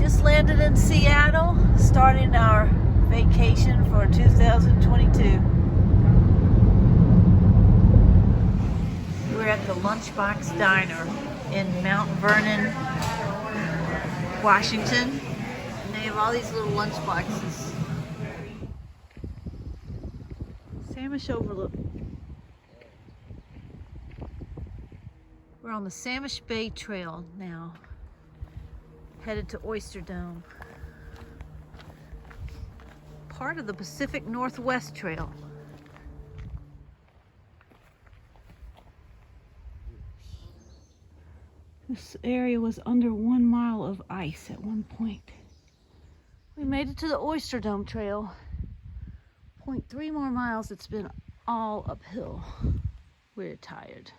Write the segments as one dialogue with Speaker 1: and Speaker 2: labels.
Speaker 1: Just landed in Seattle, starting our vacation for 2022. We're at the Lunchbox Diner in Mount Vernon, Washington. And they have all these little lunch boxes. Samish Overlook. We're on the Samish Bay Trail now, headed to Oyster Dome. Part of the Pacific Northwest Trail. This area was under 1 mile of ice at one point. We made it to the Oyster Dome Trail. 0.3 more miles, it's been all uphill. We're tired.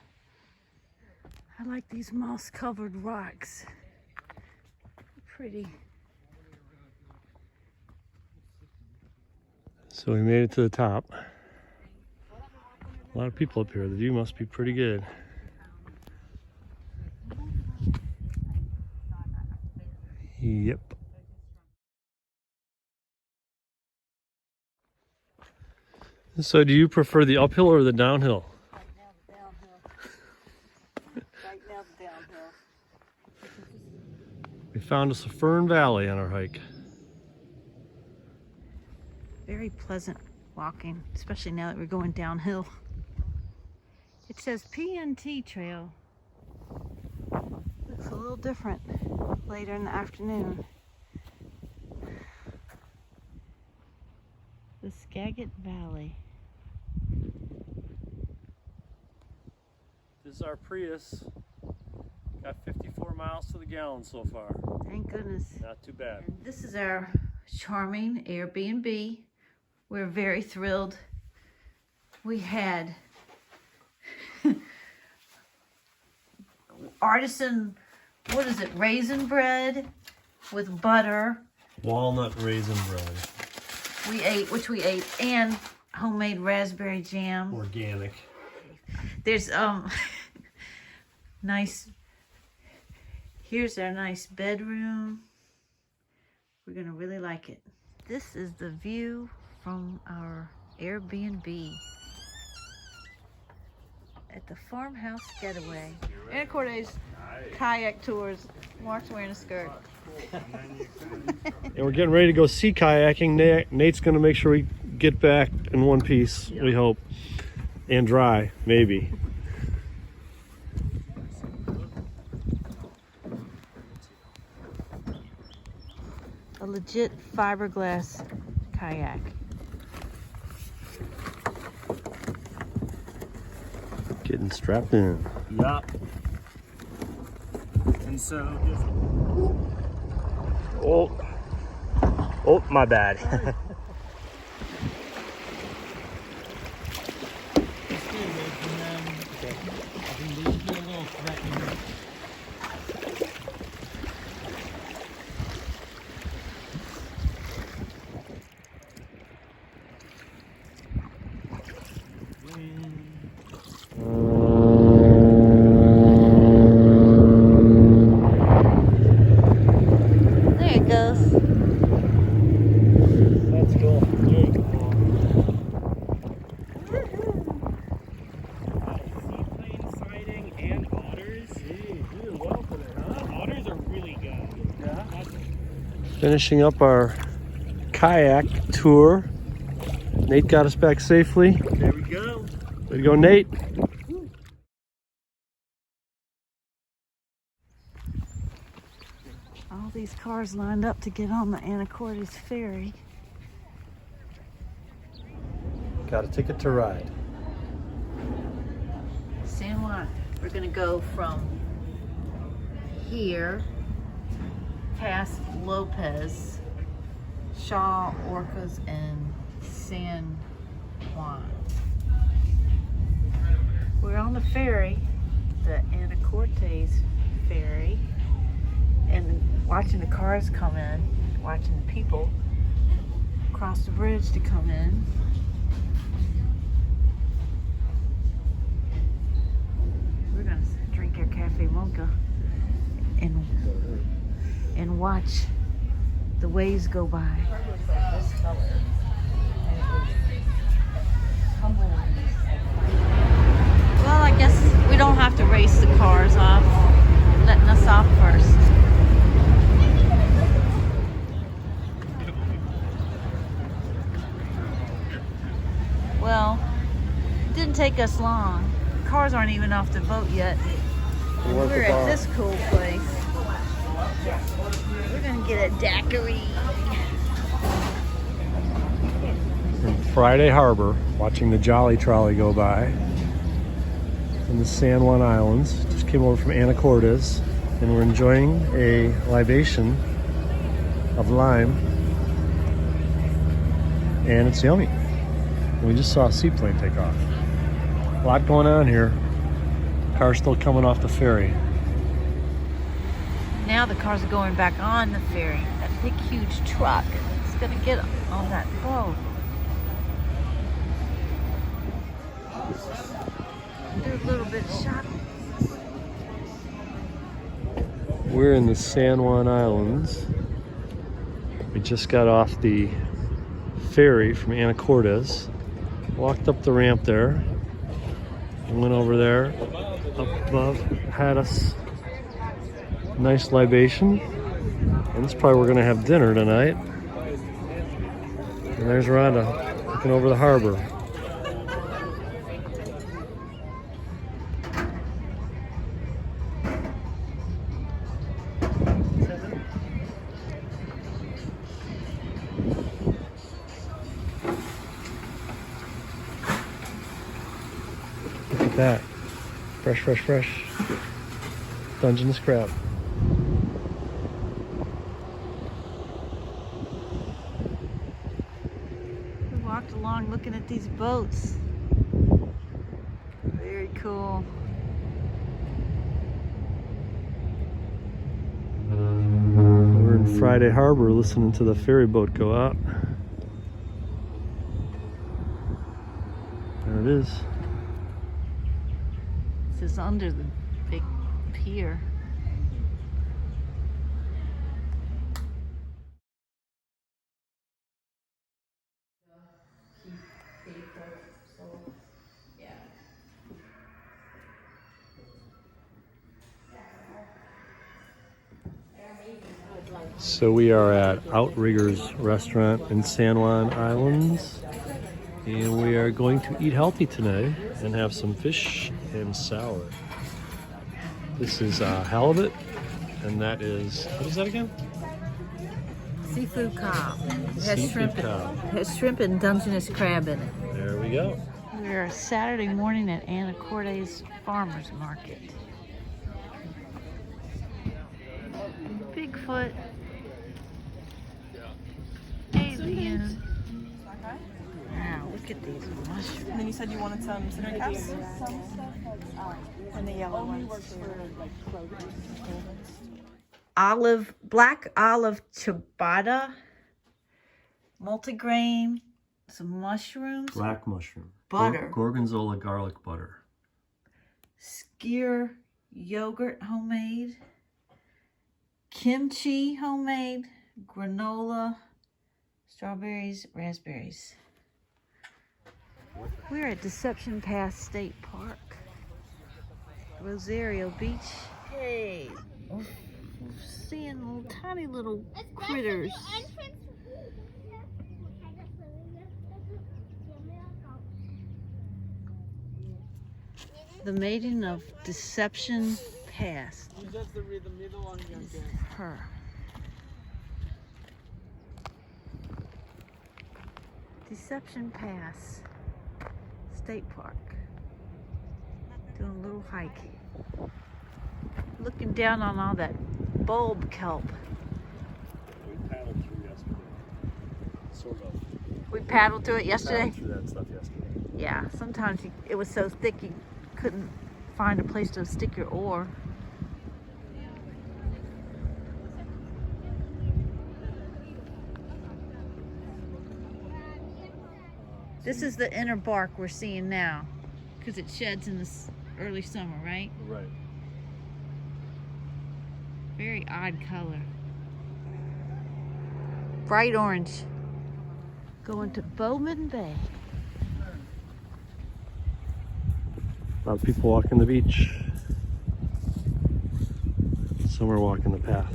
Speaker 1: I like these moss-covered rocks. Pretty.
Speaker 2: So we made it to the top. A lot of people up here. The view must be pretty good. Yep. So do you prefer the uphill or the downhill?
Speaker 1: Right now the downhill. Right now the downhill.
Speaker 2: We found us a fern valley on our hike.
Speaker 1: Very pleasant walking, especially now that we're going downhill. It says PNT Trail. Looks a little different later in the afternoon. The Skagit Valley.
Speaker 2: This is our Prius. Got 54 miles to the gallon so far.
Speaker 1: Thank goodness.
Speaker 2: Not too bad.
Speaker 1: And this is our charming Airbnb. We're very thrilled. We had artisan, what is it, raisin bread with butter.
Speaker 2: Walnut raisin bread.
Speaker 1: We ate, and homemade raspberry jam.
Speaker 2: Organic.
Speaker 1: There's nice, here's our nice bedroom. We're gonna really like it. This is the view from our Airbnb at the Farmhouse Getaway. Anna Cordes kayak tours. Mark's wearing a skirt.
Speaker 2: And we're getting ready to go sea kayaking. Nate's gonna make sure we get back in one piece, we hope. And dry, maybe.
Speaker 1: A legit fiberglass kayak.
Speaker 2: Getting strapped in.
Speaker 3: Yup. And so just...
Speaker 2: Oh, my bad.
Speaker 1: There it goes.
Speaker 2: That's cool.
Speaker 3: Seaplane sighting and otters.
Speaker 2: Gee, you did well for that, huh?
Speaker 3: Otters are really good.
Speaker 2: Yeah. Finishing up our kayak tour. Nate got us back safely.
Speaker 3: There we go.
Speaker 2: Way to go, Nate.
Speaker 1: All these cars lined up to get on the Anacortes ferry.
Speaker 2: Got a ticket to ride.
Speaker 1: San Juan. We're gonna go from here past Lopez, Shaw, Orcas, and San Juan. We're on the ferry, the Anacortes ferry, and watching the cars come in, watching the people cross the bridge to come in. We're gonna drink our cafe mocha and watch the waves go by. Well, I guess we don't have to race the cars off, letting us off first. Well, it didn't take us long. Cars aren't even off the boat yet. We're at this cool place. We're gonna get a daiquiri.
Speaker 2: From Friday Harbor, watching the Jolly Trolley go by in the San Juan Islands. Just came over from Anacortes, and we're enjoying a libation of lime, and it's yummy. We just saw a seaplane take off. A lot going on here. Car's still coming off the ferry.
Speaker 1: Now the cars are going back on the ferry. That big, huge truck is gonna get on that boat. Do a little bit of shopping.
Speaker 2: We're in the San Juan Islands. We just got off the ferry from Anacortes. Walked up the ramp there. And went over there, up above, had us a nice libation. And this is probably where we're gonna have dinner tonight. And there's Rhonda looking over the harbor. Look at that. Fresh, fresh, fresh. Dungeness crab.
Speaker 1: We walked along looking at these boats. Very cool.
Speaker 2: We're in Friday Harbor listening to the ferry boat go out. There it is.
Speaker 1: This is under the big pier.
Speaker 2: So we are at Outriggers Restaurant in San Juan Islands, and we are going to eat healthy today and have some fish and sour. This is halibut, and that is, what is that again?
Speaker 1: Seafood cob. It has
Speaker 2: Seafood
Speaker 1: shrimp.
Speaker 2: cob.
Speaker 1: It has shrimp and Dungeness crab in it.
Speaker 2: There we go.
Speaker 1: We're Saturday morning at Anacortes Farmers Market. Bigfoot. Alien. Wow, look at these mushrooms.
Speaker 4: And then you said you wanted some cinnamon caps? And the yellow ones.
Speaker 1: Black olive ciabatta, multigrain, some mushrooms,
Speaker 2: Black mushroom.
Speaker 1: Butter.
Speaker 2: Gorgonzola garlic butter.
Speaker 1: skyr yogurt homemade, kimchi homemade, granola, strawberries, raspberries. We're at Deception Pass State Park, Rosario Beach. Hey, we're seeing little tiny little critters. The maiden of Deception Pass. Her. Deception Pass State Park. Doing a little hike. Looking down on all that bulb kelp.
Speaker 2: We paddled through yesterday. Sort of.
Speaker 1: We paddled through it yesterday?
Speaker 2: Paddled through that stuff yesterday.
Speaker 1: Yeah, sometimes it was so thick you couldn't find a place to stick your oar. This is the inner bark we're seeing now, because it sheds in the early summer, right?
Speaker 2: Right.
Speaker 1: Very odd color. Bright orange. Going to Bowman Bay.
Speaker 2: A lot of people walking the beach. Some are walking the path.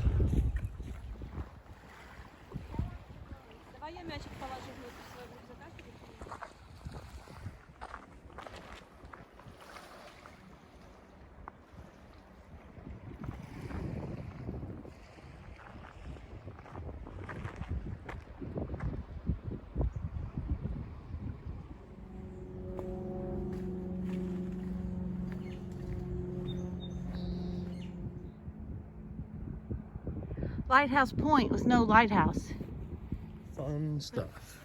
Speaker 1: Lighthouse Point with no lighthouse.
Speaker 2: Fun stuff.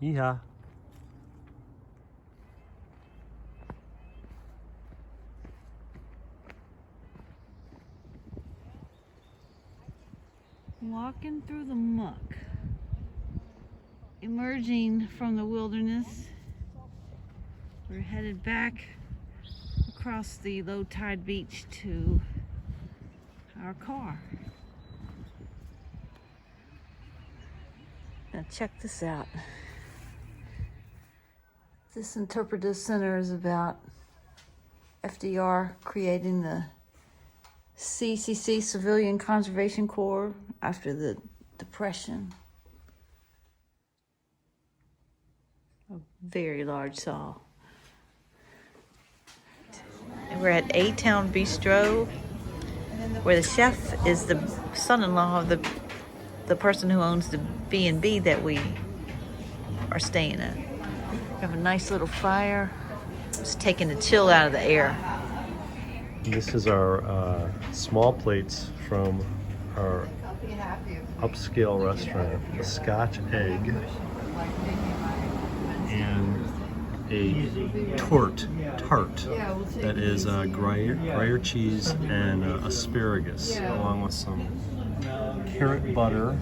Speaker 2: Yeehaw.
Speaker 1: Walking through the muck. Emerging from the wilderness. We're headed back across the low tide beach to our car. Now check this out. This interpretive center is about FDR creating the CCC, Civilian Conservation Corps, after the Depression. A very large saw. And we're at A-Town Bistro, where the chef is the son-in-law of the person who owns the B&B that we are staying at. We have a nice little fire. It's taking the chill out of the air.
Speaker 2: This is our small plates from our upscale restaurant. A Scotch egg and a tart that is Gruyere cheese and asparagus, along with some carrot butter.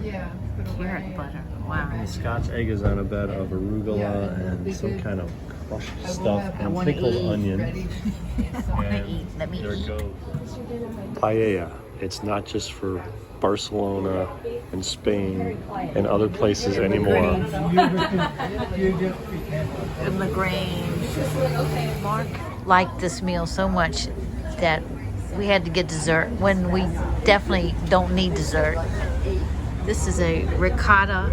Speaker 1: Carrot butter, wow.
Speaker 2: And the Scotch egg is on a bed of arugula and some kind of crushed stuff and pickled onion.
Speaker 1: Let me
Speaker 2: There
Speaker 1: eat.
Speaker 2: goes paella. It's not just for Barcelona and Spain and other places anymore.
Speaker 1: LaGrange. Mark liked this meal so much that we had to get dessert when we definitely don't need dessert. This is a ricotta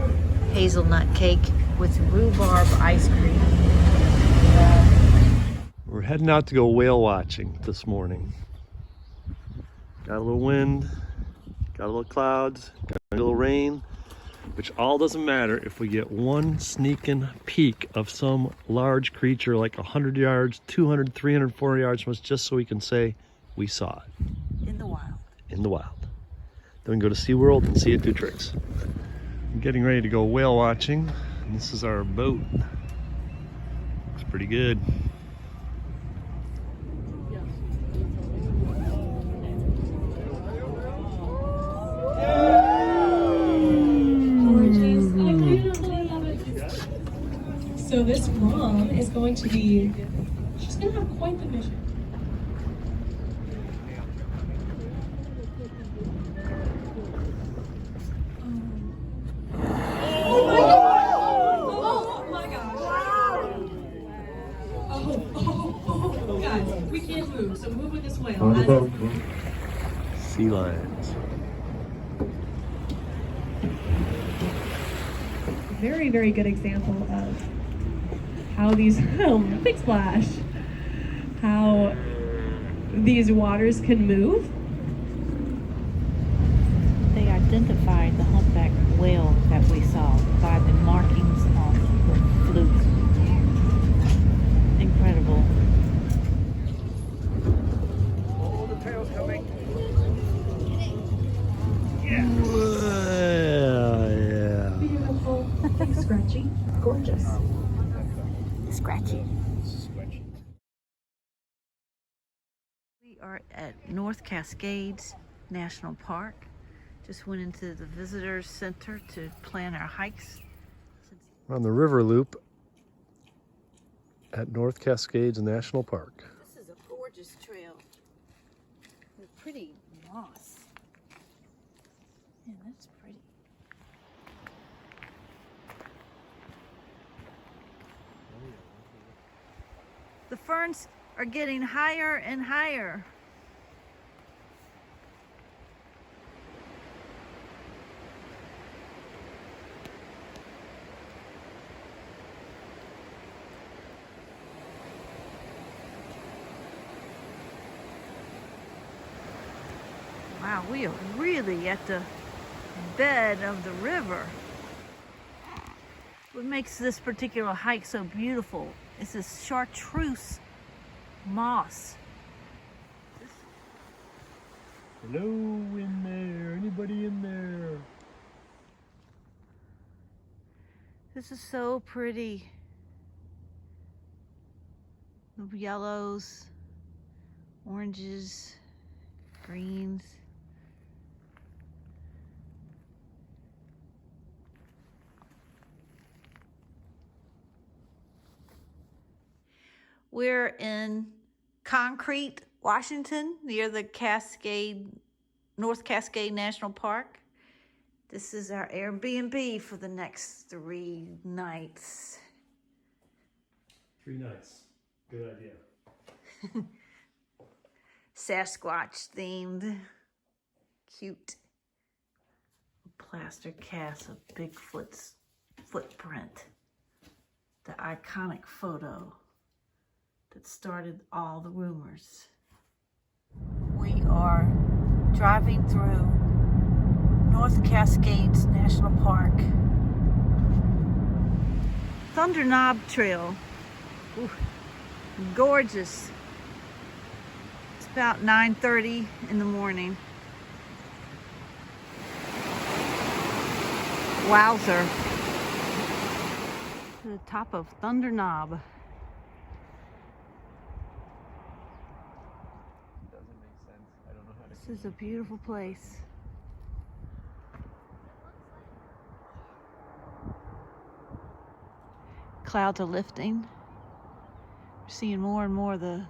Speaker 1: hazelnut cake with rhubarb ice cream.
Speaker 2: We're heading out to go whale watching this morning. Got a little wind, got a little clouds, got a little rain, which all doesn't matter if we get one sneaking peek of some large creature like 100 yards, 200, 300, 400 yards from us, just so we can say we saw it.
Speaker 1: In the wild.
Speaker 2: In the wild. Then we can go to SeaWorld and see it do tricks. I'm getting ready to go whale watching, and this is our boat. Looks pretty good.
Speaker 5: So this mom is going to be, she's going to have quite the mission. Oh my gosh. Oh, guys, we can't move, so move with this whale.
Speaker 2: Sea lions.
Speaker 5: Very, very good example of how these, oh, big splash, how these waters can move.
Speaker 1: They identified the humpback whale that we saw by the markings on the fluke. Incredible.
Speaker 3: Oh, the tail's coming.
Speaker 2: Yeah.
Speaker 5: Beautiful, scratchy, gorgeous.
Speaker 1: Scratchy. We are at North Cascades National Park. Just went into the visitors center to plan our hikes.
Speaker 2: We're on the river loop at North Cascades National Park.
Speaker 1: This is a gorgeous trail with pretty moss. Yeah, that's pretty. The ferns are getting higher and higher. Wow, we are really at the bed of the river. What makes this particular hike so beautiful is this chartreuse moss.
Speaker 2: Hello in there, anybody in there?
Speaker 1: This is so pretty. The yellows, oranges, greens. We're in Concrete, Washington, near the North Cascade National Park. This is our Airbnb for the next 3 nights.
Speaker 2: 3 nights. Good idea.
Speaker 1: Sasquatch themed. Cute. Plaster cast of Bigfoot's footprint. The iconic photo that started all the rumors. We are driving through North Cascades National Park. Thunder Knob Trail. Ooh, gorgeous. It's about 9:30 in the morning. Wowzer. To the top of Thunder Knob. This is a beautiful place. Clouds are lifting. We're seeing more and more of the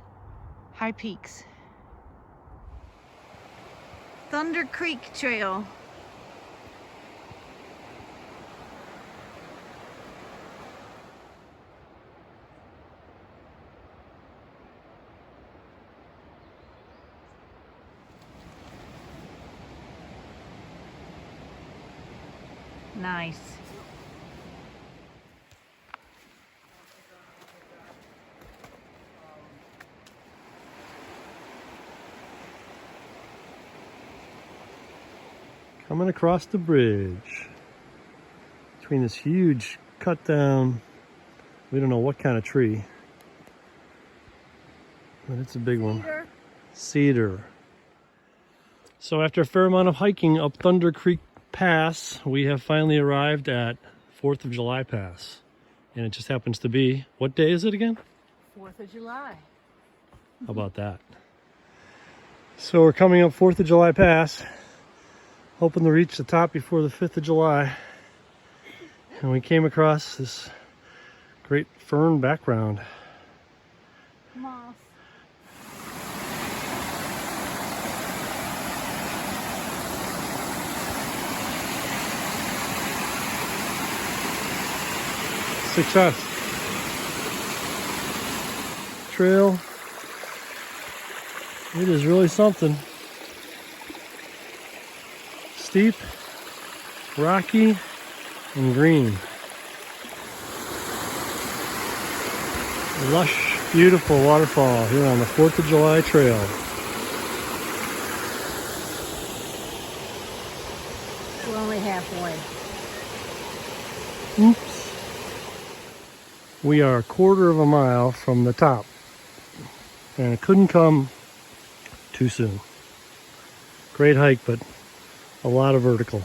Speaker 1: high peaks. Thunder Creek Trail. Nice.
Speaker 2: Coming across the bridge between this huge cut down, we don't know what kind of tree, but it's a big one. Cedar. So after a fair amount of hiking up Thunder Creek Pass, we have finally arrived at 4th of July Pass. And it just happens to be, what day is it again?
Speaker 1: 4th of July.
Speaker 2: How about that? So we're coming up 4th of July Pass, hoping to reach the top before the 5th of July. And we came across this great fern background.
Speaker 1: Moss.
Speaker 2: Success. Trail. It is really something. Steep, rocky, and green. Lush, beautiful waterfall here on the 4th of July Trail.
Speaker 1: We're only halfway.
Speaker 2: Oops. We are a quarter of a mile from the top, and it couldn't come too soon. Great hike, but a lot of vertical.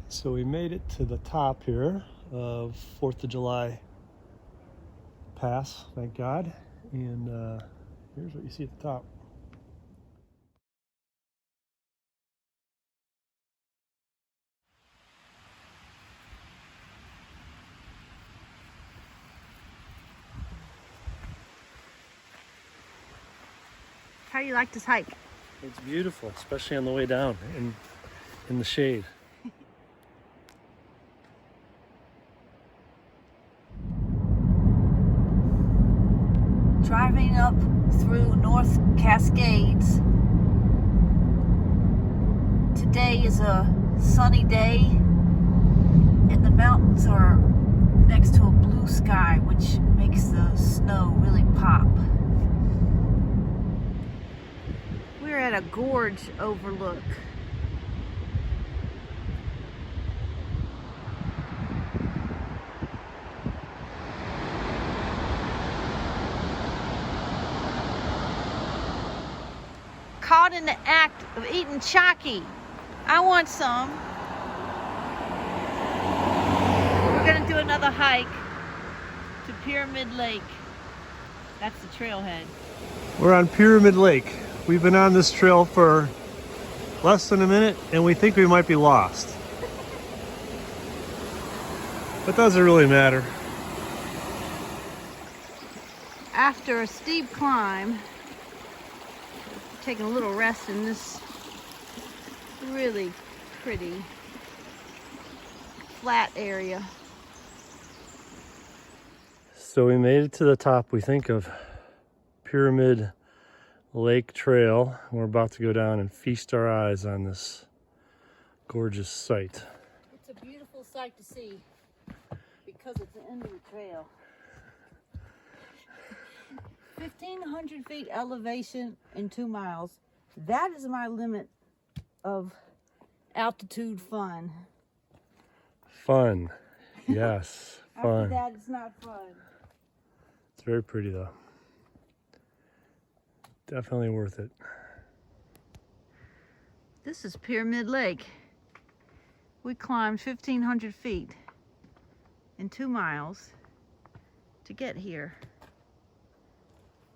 Speaker 2: So we made it to the top here of 4th of July Pass, thank God. And here's what you see at the top.
Speaker 1: How do you like this hike?
Speaker 2: It's beautiful, especially on the way down. And in the shade.
Speaker 1: Driving up through North Cascades. Today is a sunny day, and the mountains are next to a blue sky, which makes the snow really pop. We're at a gorge overlook. Caught in the act of eating chalky. I want some. We're gonna do another hike to Pyramid Lake. That's the trailhead.
Speaker 2: We're on Pyramid Lake. We've been on this trail for less than a minute and we think we might be lost. But doesn't really matter.
Speaker 1: After a steep climb, taking a little rest in this really pretty flat area.
Speaker 2: So we made it to the top, we think, of Pyramid Lake Trail. We're about to go down and feast our eyes on this gorgeous sight.
Speaker 1: It's a beautiful sight to see because it's the end of the trail. 1,500 feet elevation in 2 miles. That is my limit of altitude fun.
Speaker 2: Fun. Yes,
Speaker 1: After
Speaker 2: fun.
Speaker 1: that, it's not fun.
Speaker 2: It's very pretty though. Definitely worth it.
Speaker 1: This is Pyramid Lake. We climbed 1,500 feet in 2 miles to get here.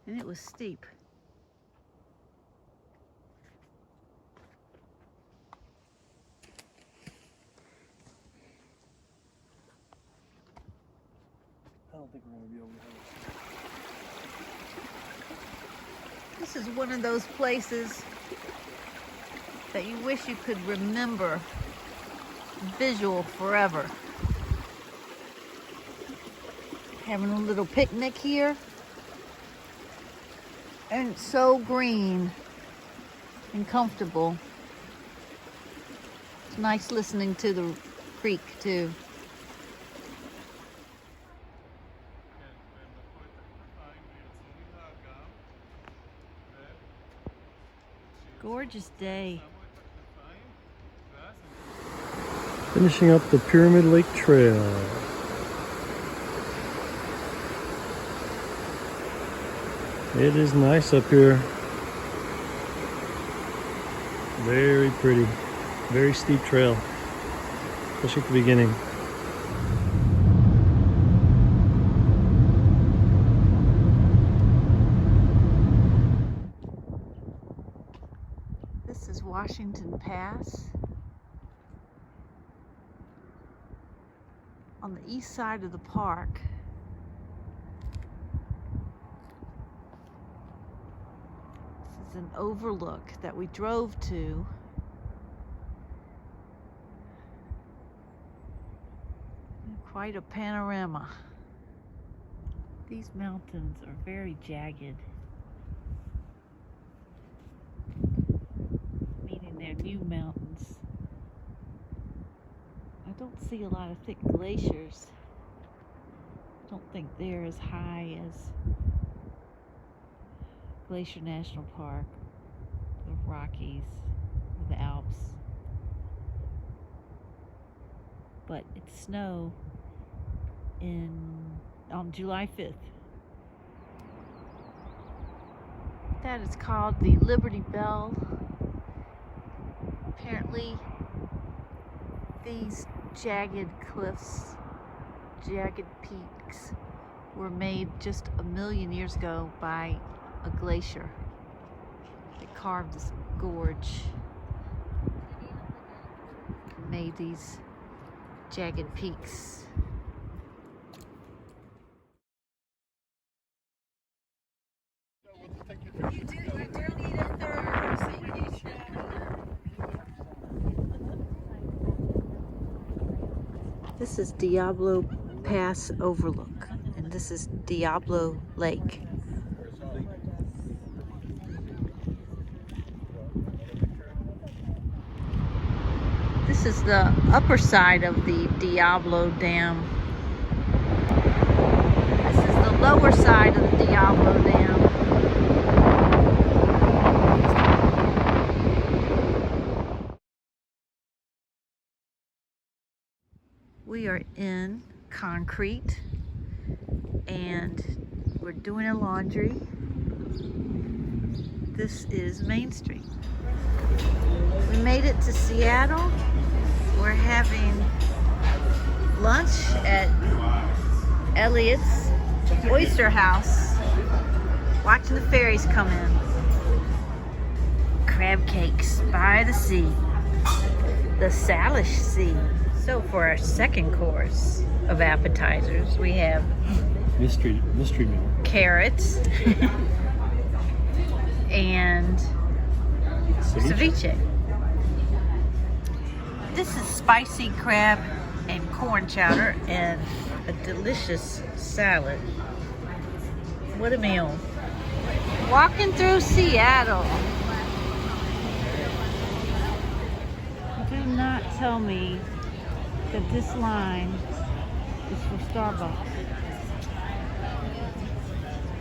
Speaker 1: And it was steep.
Speaker 2: I don't think we're going to be able to have it.
Speaker 1: This is one of those places that you wish you could remember visual forever. Having a little picnic here. And it's so green and comfortable. It's nice listening to the creek too. Gorgeous day.
Speaker 2: Finishing up the Pyramid Lake Trail. It is nice up here. Very pretty. Very steep trail, especially at the beginning.
Speaker 1: This is Washington Pass. On the east side of the park. This is an overlook that we drove to. Quite a panorama. These mountains are very jagged, meaning they're new mountains. I don't see a lot of thick glaciers. I don't think they're as high as Glacier National Park, the Rockies, or the Alps. But it's snow on July 5th. That is called the Liberty Bell. Apparently these jagged cliffs, jagged peaks were made just 1 million years ago by a glacier. They carved this gorge and made these jagged peaks. This is Diablo Pass Overlook, and this is Diablo Lake. This is the upper side of the Diablo Dam. This is the lower side of the Diablo Dam. We are in concrete and we're doing a laundry. This is Main Street. We made it to Seattle. We're having lunch at Elliot's Oyster House, watching the ferries come in. Crab cakes by the sea, the Salish Sea. So for our second course of appetizers, we have
Speaker 2: Mystery meal.
Speaker 1: carrots and ceviche. This is spicy crab and corn chowder and a delicious salad. What a meal. Walking through Seattle. Do not tell me that this line is for Starbucks.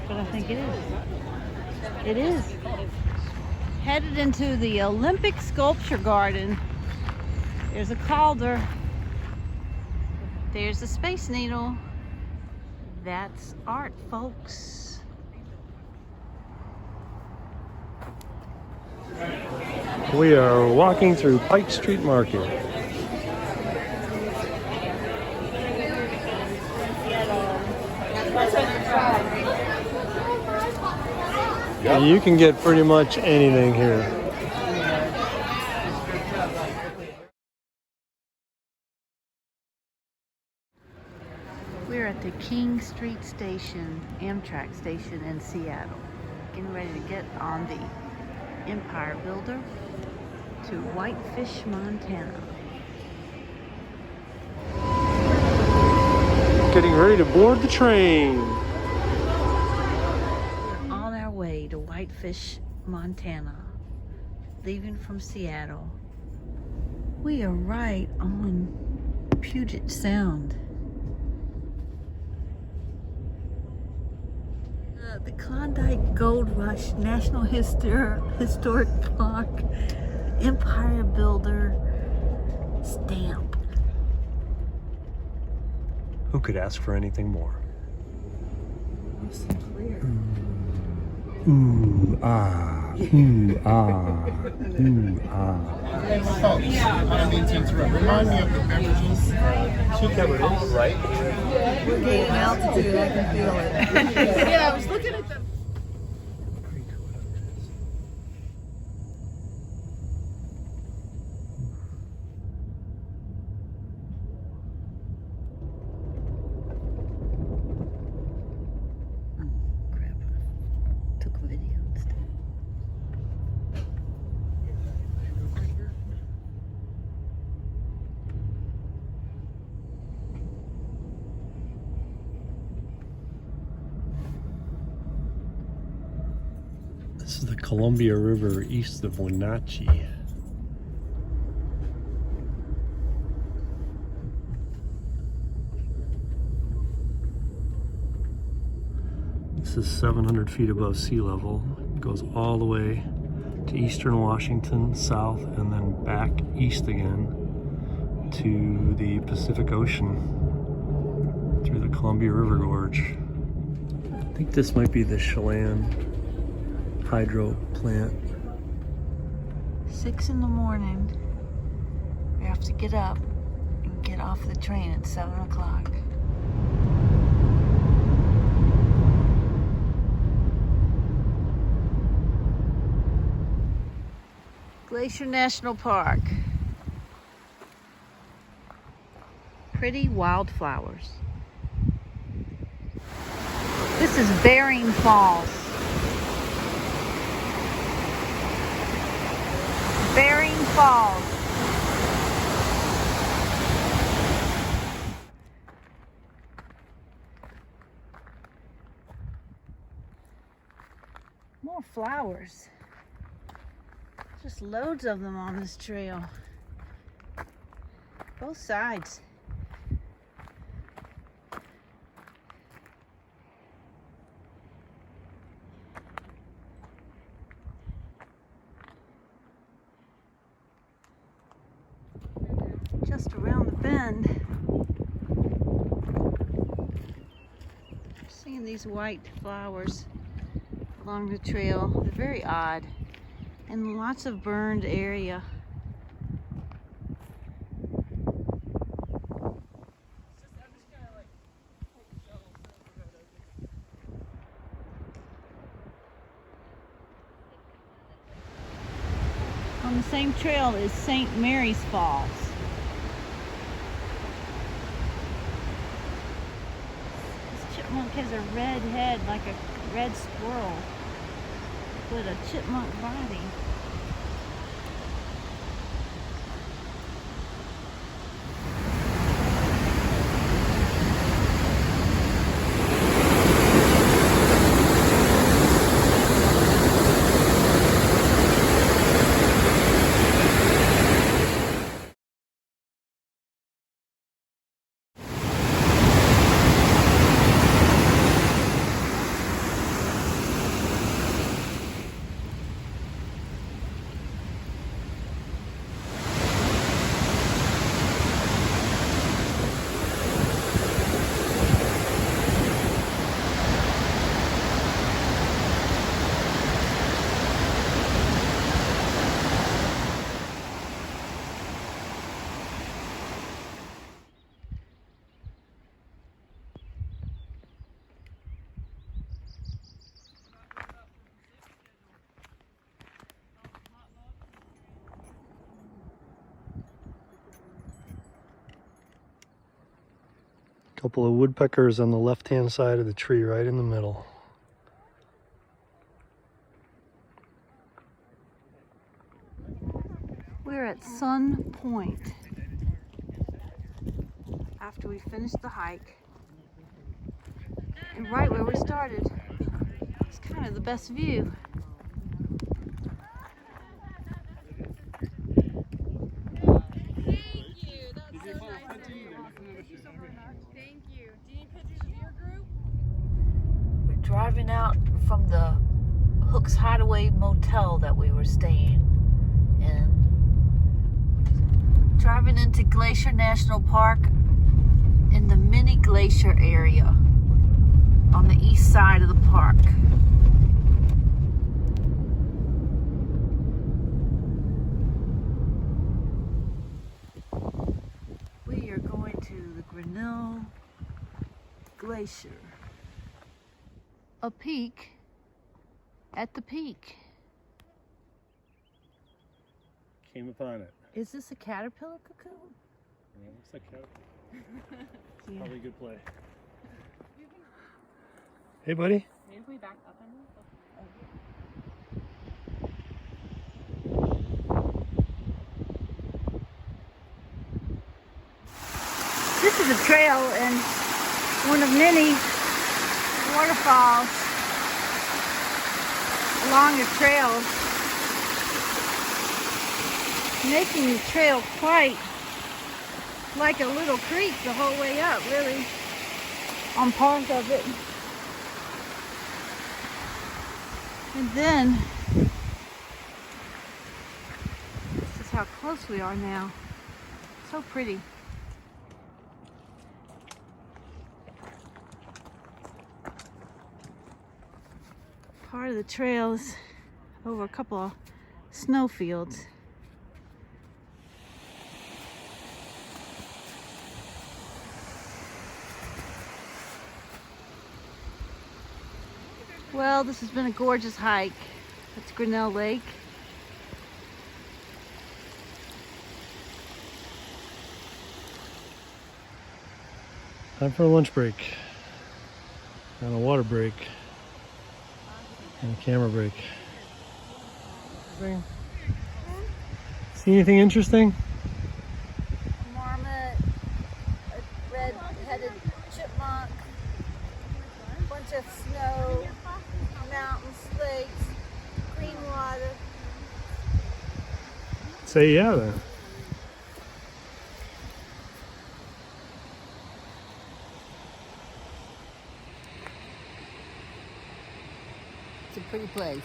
Speaker 1: But I think it is. It is. Headed into the Olympic Sculpture Garden. There's a Calder. There's the Space Needle. That's art, folks.
Speaker 2: We are walking through Pike Street Market. You can get pretty much anything here.
Speaker 1: We're at the King Street Station, Amtrak station in Seattle. Getting ready to get on the Empire Builder to Whitefish, Montana.
Speaker 2: Getting ready to board the train.
Speaker 1: We're on our way to Whitefish, Montana, leaving from Seattle. We are right on Puget Sound. The Klondike Gold Rush National Historic Park Empire Builder stamp.
Speaker 2: Who could ask for anything more? Ooh, ah, ooh, ah, ooh, ah.
Speaker 3: Folks, I don't mean to interrupt. Remind me of the beverages.
Speaker 2: 2 Cabernets, right?
Speaker 4: We're gaining altitude, I can feel it.
Speaker 3: Yeah, I was looking at them.
Speaker 1: Crap. Took a video instead.
Speaker 2: This is the Columbia River east of Wenatchee. This is 700 feet above sea level. It goes all the way to eastern Washington, south, and then back east again to the Pacific Ocean through the Columbia River Gorge. I think this might be the Chelan hydro plant.
Speaker 1: 6 in the morning. We have to get up and get off the train at 7 o'clock. Glacier National Park. Pretty wildflowers. This is Bering Falls. Bering Falls. flowers. Just loads of them on this trail. Both sides. Just around the bend, seeing these white flowers along the trail. They're very odd and lots of burned area. On the same trail is St. Mary's Falls. This chipmunk has a red head like a red squirrel with a chipmunk body.
Speaker 2: Couple of woodpeckers on the left-hand side of the tree, right in the middle.
Speaker 1: We're at Sun Point after we finished the hike. And right where we started, it's kind of the best view. Driving out from the Hooks Hideaway Motel that we were staying in. Driving into Glacier National Park in the mini glacier area on the east side of the park. We are going to the Grinnell Glacier. A peak at the peak.
Speaker 2: Came upon it.
Speaker 1: Is this a caterpillar cocoon?
Speaker 2: Yeah, looks like caterpillar.
Speaker 1: Yeah.
Speaker 2: Probably a good play. Hey, buddy.
Speaker 4: Maybe if we back up on
Speaker 1: This is a trail and one of many waterfalls along the trail, making the trail quite like a little creek the whole way up, really, on part of it. And then, this is how close we are now. So pretty. Part of the trail is over a couple of snowfields. Well, this has been a gorgeous hike. That's Grinnell Lake.
Speaker 2: Time for a lunch break. And a water break. And a camera break. See anything interesting?
Speaker 1: Marmot, a red-headed chipmunk, a bunch of snow, mountains, lakes,
Speaker 2: Say yeah then.
Speaker 1: It's a pretty place.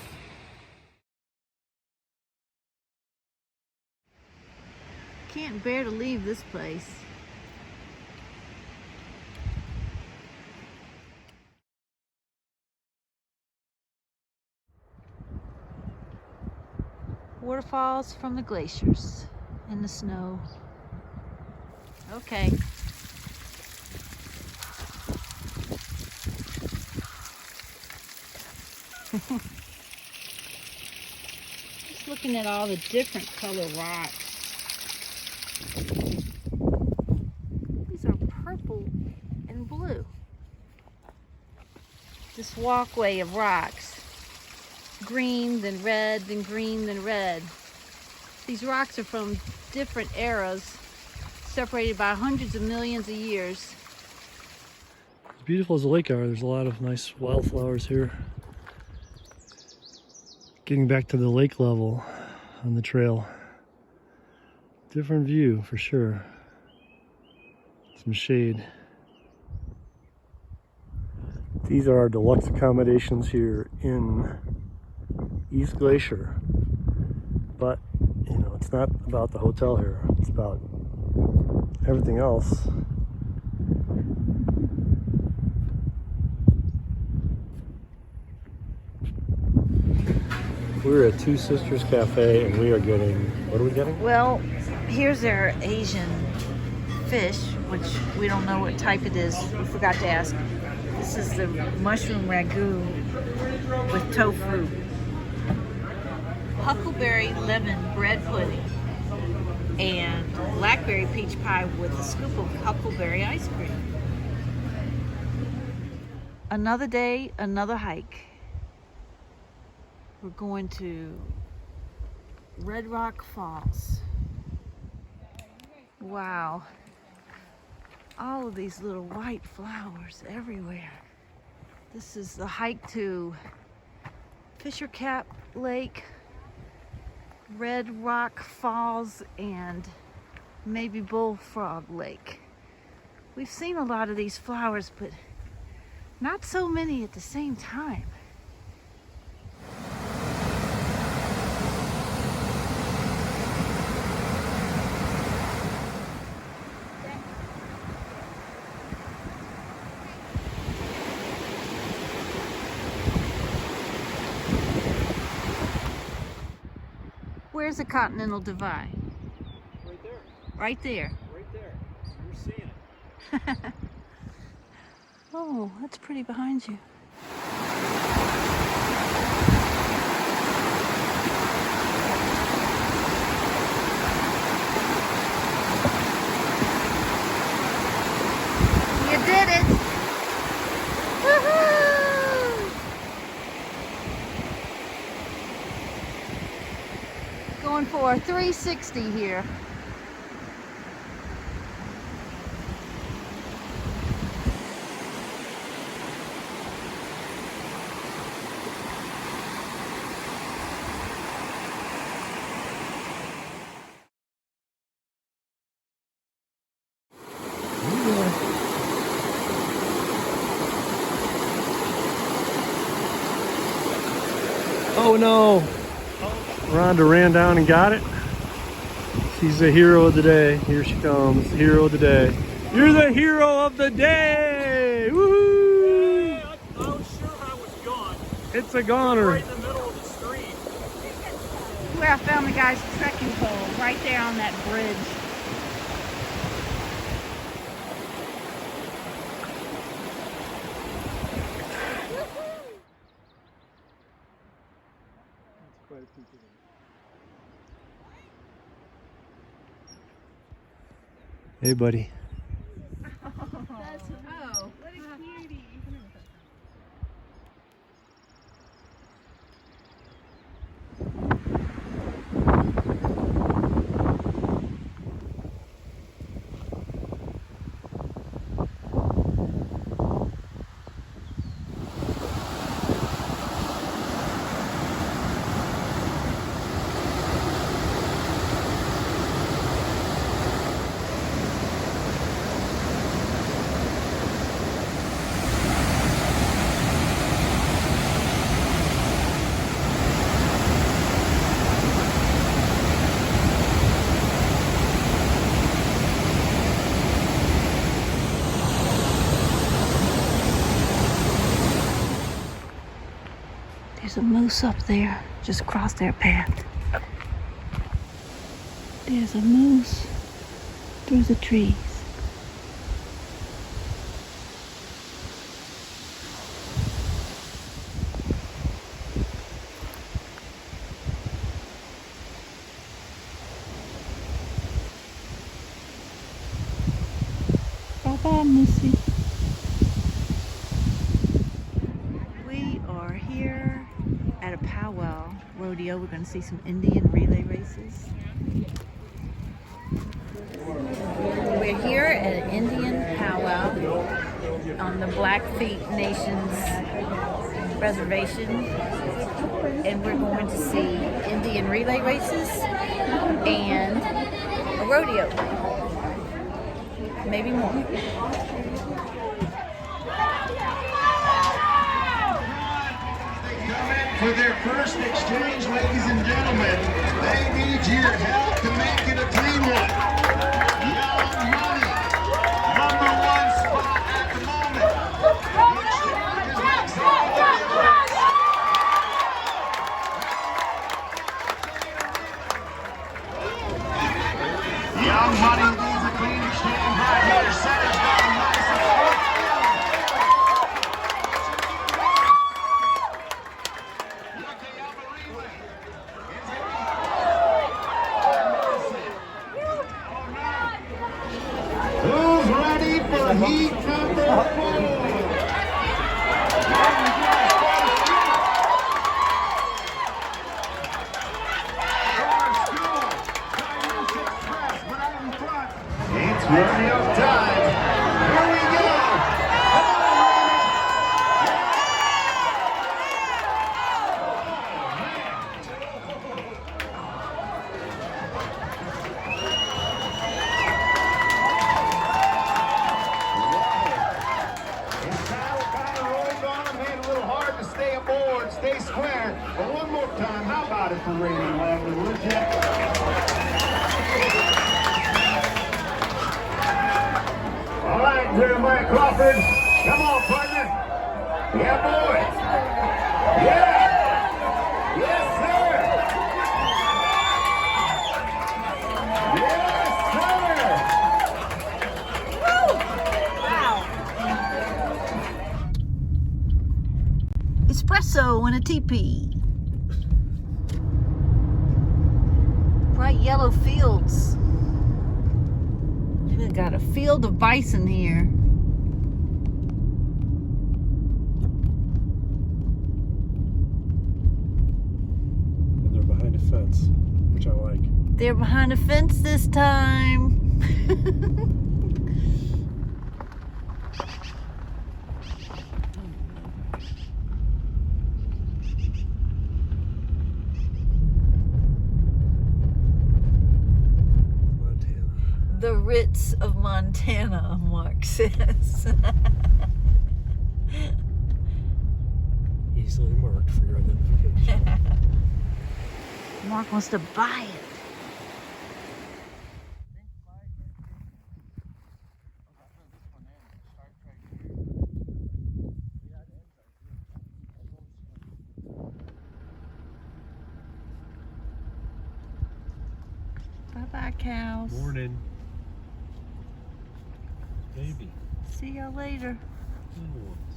Speaker 1: Can't bear to leave this place. Waterfalls from the glaciers in the snow. Okay. Just looking at all the different color rocks. These are purple and blue. This walkway of rocks. Green, then red, then green, then red. These rocks are from different eras, separated by hundreds of millions of years.
Speaker 2: As beautiful as the lake are, there's a lot of nice wildflowers here. Getting back to the lake level on the trail. Different view for sure. Some shade. These are our deluxe accommodations here in East Glacier. But, you know, it's not about the hotel here. It's about everything else. We're at Two Sisters Cafe and we are getting, what are we getting?
Speaker 1: Well, here's their Asian fish, which we don't know what type it is. We forgot to ask. This is the mushroom ragu with tofu. Huckleberry lemon bread pudding. And blackberry peach pie with a scoop of huckleberry ice cream. Another day, another hike. We're going to Red Rock Falls. Wow. All of these little white flowers everywhere. This is the hike to Fisher Cap Lake, Red Rock Falls, and maybe Bullfrog Lake. We've seen a lot of these flowers, but not so many at the same time. Where's the Continental Divide?
Speaker 2: Right there.
Speaker 1: Right there.
Speaker 2: Right there. You're seeing it.
Speaker 1: Oh, that's pretty behind you. You did it! Woohoo! Going for a 360 here.
Speaker 2: Oh no! Rhonda ran down and got it. She's the hero of the day. Here she comes, hero of the day. You're the hero of the day! Woohoo!
Speaker 6: Yeah, I was sure I was gone.
Speaker 2: It's a goner.
Speaker 6: Right in the middle of the street.
Speaker 1: Where I found the guy's trekking pole, right there on that bridge.
Speaker 2: Hey, buddy.
Speaker 5: Oh, what a cutie.
Speaker 1: moose up there. Just crossed their path. There's a moose through the trees. Bye-bye, Missy. We are here at a powwow rodeo. We're going to see some Indian relay races. We're here at an Indian powwow on the Blackfeet Nation's reservation, and we're going to see Indian relay races and a rodeo. Maybe more.
Speaker 3: For their first exchange, ladies and gentlemen, they need your help to make it a clean one. Young Money, number one spot at the moment. The exchange is Young Money needs a clean exchange right here. Center's got him nice and strong. Who's ready for heat number 4? It's rodeo time. Here we go. Stay aboard, stay square. But one more time, how about it for Raymond Lavely, would you? All right, Jeremiah Crawford. Come on, partner. Yeah, boy. Yeah. Yes, sir. Yes, sir.
Speaker 1: Espresso and a teepee. Bright yellow fields. We've got a field of bison here.
Speaker 2: And they're behind a fence, which I like.
Speaker 1: They're behind a fence this time. The Ritz of Montana, Mark says.
Speaker 2: Easily marked for your identification.
Speaker 1: Mark wants to buy it. Bye-bye, cows.
Speaker 2: Morning. Baby.
Speaker 1: See y'all later.
Speaker 2: Little ones.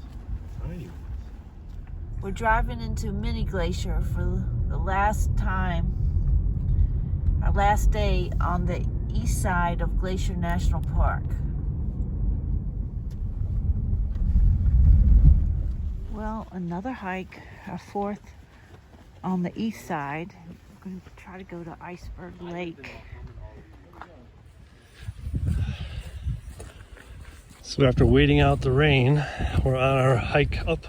Speaker 2: Tiny ones.
Speaker 1: We're driving into Mini Glacier for the last time, our last day on the east side of Glacier National Park. Well, another hike, our fourth on the east side. We're going to try to go to Iceberg Lake.
Speaker 2: So after waiting out the rain, we're on our hike up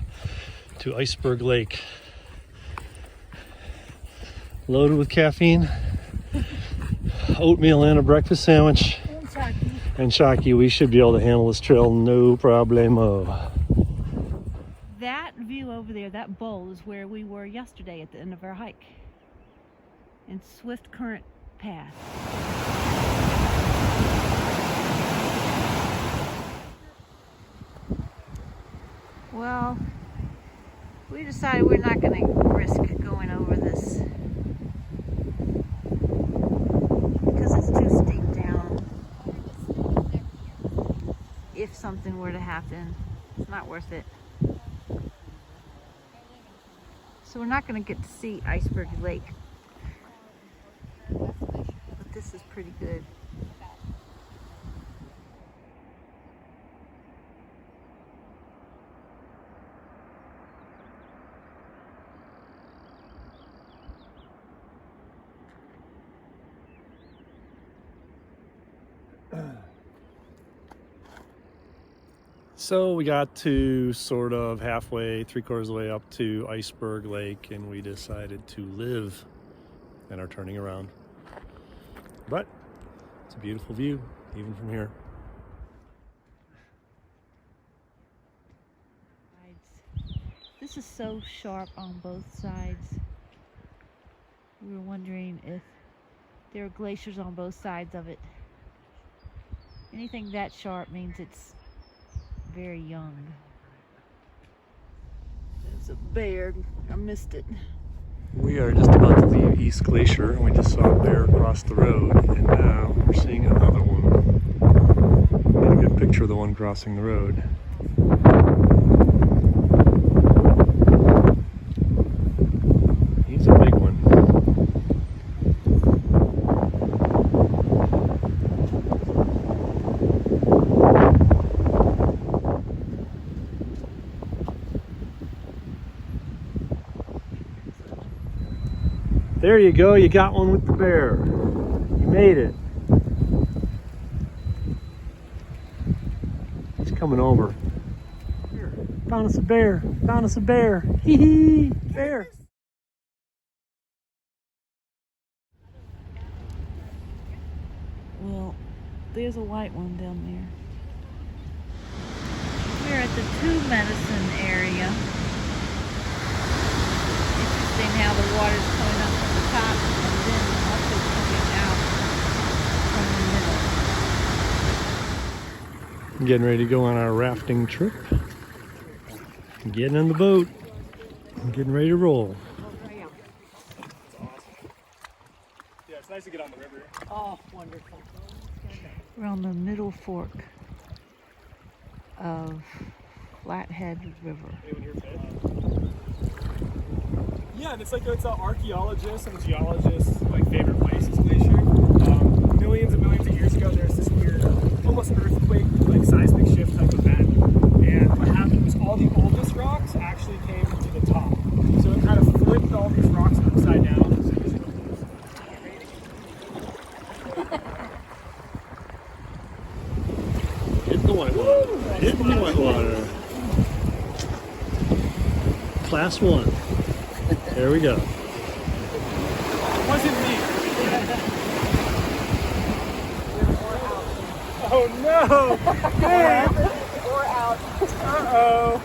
Speaker 2: to Iceberg Lake. Loaded with caffeine, oatmeal and a breakfast sandwich. And Shocky, we should be able to handle this trail no problemo.
Speaker 1: That view over there, that bowl, is where we were yesterday at the end of our hike. In Swift Current Path. Well, we decided we're not going to risk going over this because it's too steep down. If something were to happen, it's not worth it. So we're not going to get to see Iceberg Lake, but this is pretty good.
Speaker 2: So we got to sort of halfway, 3/4 of the way up to Iceberg Lake, and we decided to live and are turning around. But it's a beautiful view, even from here.
Speaker 1: This is so sharp on both sides. We were wondering if there are glaciers on both sides of it. Anything that sharp means it's very young. There's a bear. I missed it.
Speaker 2: We are just about to leave East Glacier, and we just saw a bear across the road, and now we're seeing another one. Get a good picture of the one crossing the road. He's a big one. There you go, you got one with the bear. You made it. He's coming over. Here, found us a bear, found us a bear. Hee hee, bear.
Speaker 1: Well, there's a white one down there. We're at the Two Medicine area. Interesting how the water's coming up from the top and then also coming out from the middle.
Speaker 2: Getting ready to go on our rafting trip. Getting in the boat. Getting ready to roll.
Speaker 6: Yeah, it's nice to get on the river.
Speaker 4: Oh, wonderful.
Speaker 1: We're on the middle fork of Flathead River.
Speaker 6: Anyone here fish? Yeah, and it's like it's an archaeologist and geologist like favorite place is Glacier. Millions and millions of years ago, there's this weird, almost earthquake, like seismic shift type event. And what happened was all the oldest rocks actually came to the top. So it kind of flipped all these rocks upside down.
Speaker 2: Hit the white water. Hit the white water. Class 1. There we go.
Speaker 6: It wasn't me. Oh no! Man!
Speaker 4: Or out.
Speaker 6: Uh-oh.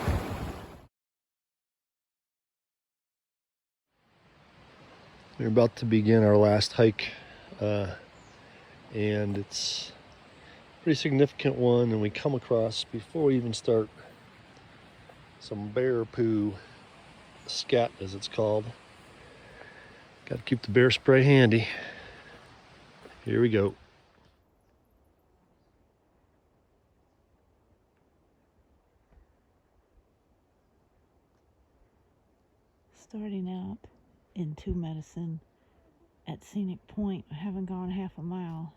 Speaker 2: We're about to begin our last hike, and it's a pretty significant one, and we come across, before we even start, some bear poo scat, as it's called. Got to keep the bear spray handy. Here we go.
Speaker 1: Starting out in Two Medicine at Scenic Point, I haven't gone half a mile,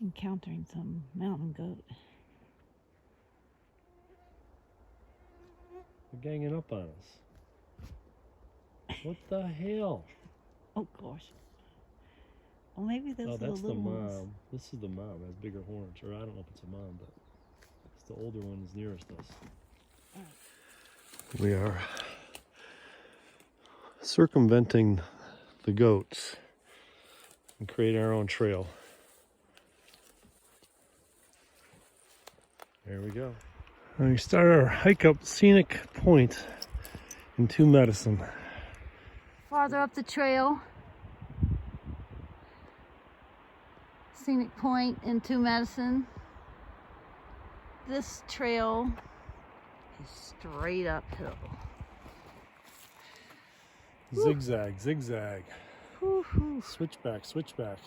Speaker 1: encountering some mountain goat.
Speaker 2: They're ganging up on us. What the hell?
Speaker 1: Oh gosh. Well, maybe those
Speaker 2: Oh,
Speaker 1: are the
Speaker 2: that's the
Speaker 1: little ones.
Speaker 2: mom. This is the mom. Has bigger horns. Or I don't know if it's a mom, but it's the older one is nearest us. We are circumventing the goats and create our own trail. There we go. And we start our hike up Scenic Point in Two Medicine.
Speaker 1: Farther up the trail, Scenic Point in Two Medicine. This trail is straight uphill.
Speaker 2: Zigzag, zigzag.
Speaker 1: Woo-hoo.
Speaker 2: Switchback, switchback.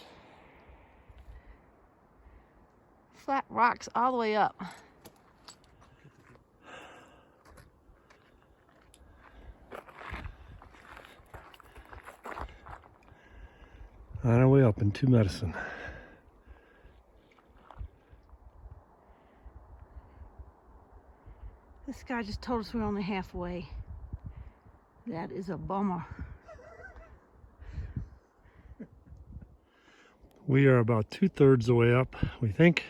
Speaker 1: Flat rocks all the way up.
Speaker 2: On our way up into Medicine.
Speaker 1: This guy just told us we're only halfway. That is a bummer.
Speaker 2: We are about 2/3 the way up, we think.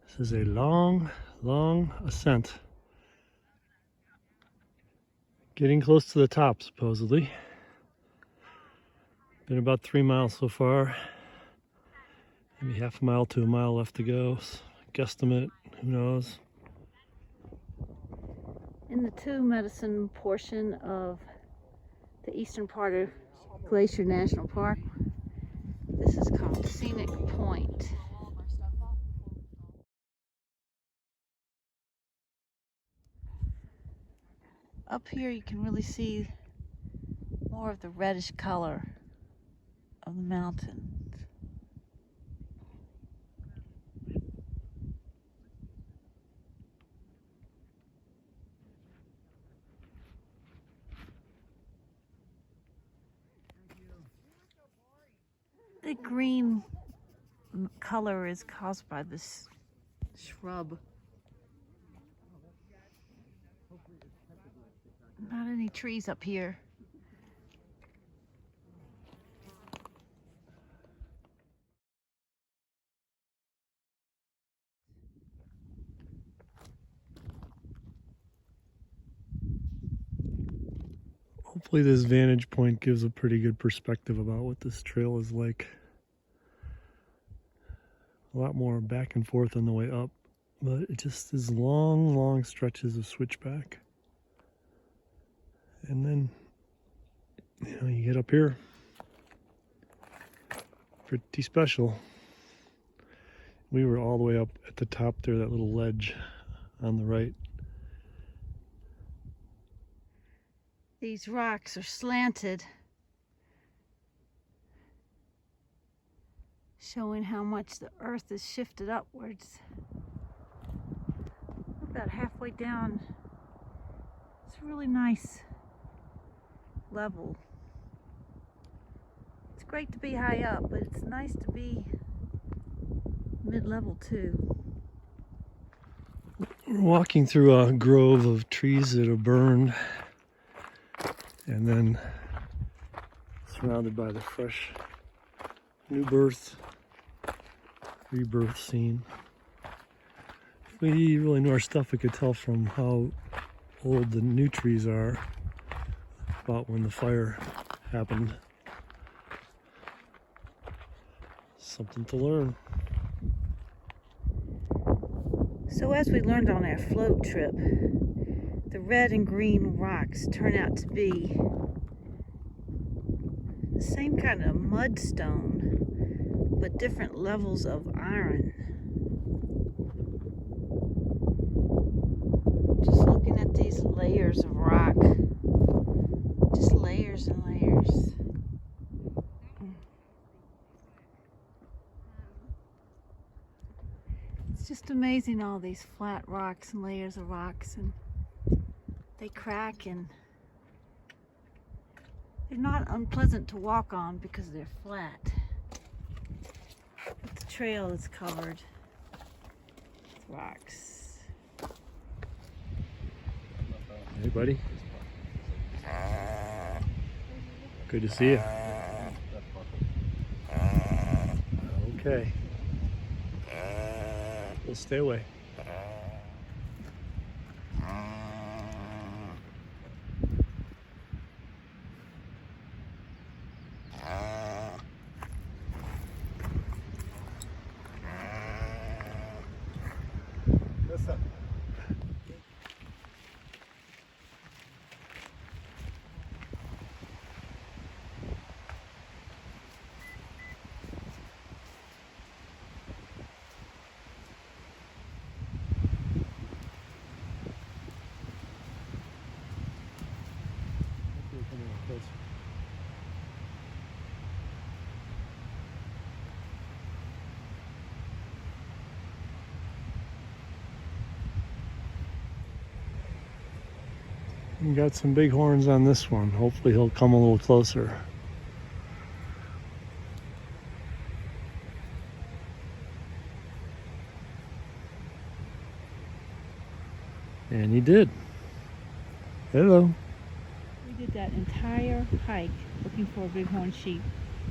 Speaker 2: This is a long, long ascent. Getting close to the top, supposedly. Been about 3 miles so far. Maybe half a mile to a mile left to go. Guesstimate, who knows?
Speaker 1: In the two Medicine portion of the eastern part of Glacier National Park, this is called Scenic Point. Up here you can really see more of the reddish color of the mountains. The green color is caused by this shrub. Not any trees up here.
Speaker 2: Hopefully this vantage point gives a pretty good perspective about what this trail is like. A lot more back and forth on the way up, but it just is long, long stretches of switchback. And then, you get up here. Pretty special. We were all the way up at the top there, that little ledge on the right.
Speaker 1: These rocks are slanted, showing how much the earth is shifted upwards. We're about halfway down. It's a really nice level. It's great to be high up, but it's nice to be mid-level too.
Speaker 2: We're walking through a grove of trees that have burned, and then surrounded by the fresh new birth, rebirth scene. If we really knew our stuff, we could tell from how old the new trees are about when the fire happened. Something to learn.
Speaker 1: So as we learned on our float trip, the red and green rocks turn out to be the same kind of mudstone, but different levels of iron. Just looking at these layers of rock, just layers and layers. It's just amazing, all these flat rocks and layers of rocks, and they crack, and they're not unpleasant to walk on because they're flat. But the trail is covered with rocks.
Speaker 2: Hey, buddy. Good to see you. Okay. We'll stay away. We got some big horns on this one. Hopefully he'll come a little closer. And he did. Hello.
Speaker 1: We did that entire hike looking for a bighorn sheep.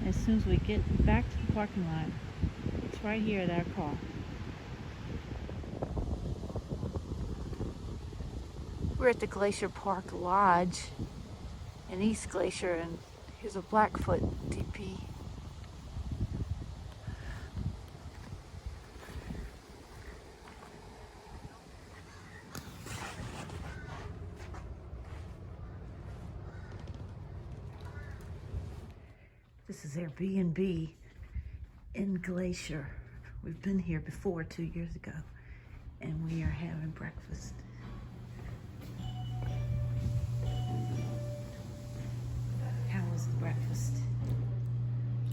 Speaker 1: And as soon as we get back to the parking lot, it's right here at our car. We're at the Glacier Park Lodge in East Glacier, and here's a Blackfoot teepee. This is Airbnb in Glacier. We've been here before 2 years ago, and we are having breakfast. How was the breakfast?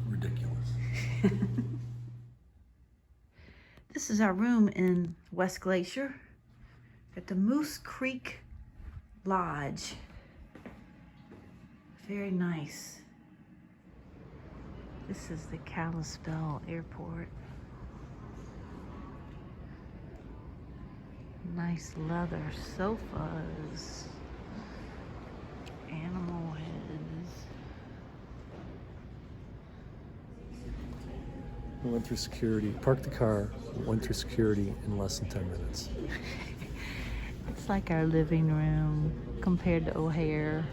Speaker 3: Ridiculous.
Speaker 1: This is our room in West Glacier at the Moose Creek Lodge. Very nice. This is the Kalispell Airport. Nice leather sofas. Animal heads.
Speaker 2: We went through security, parked the car, went through security in less than 10 minutes.
Speaker 1: It's like our living room compared to O'Hare.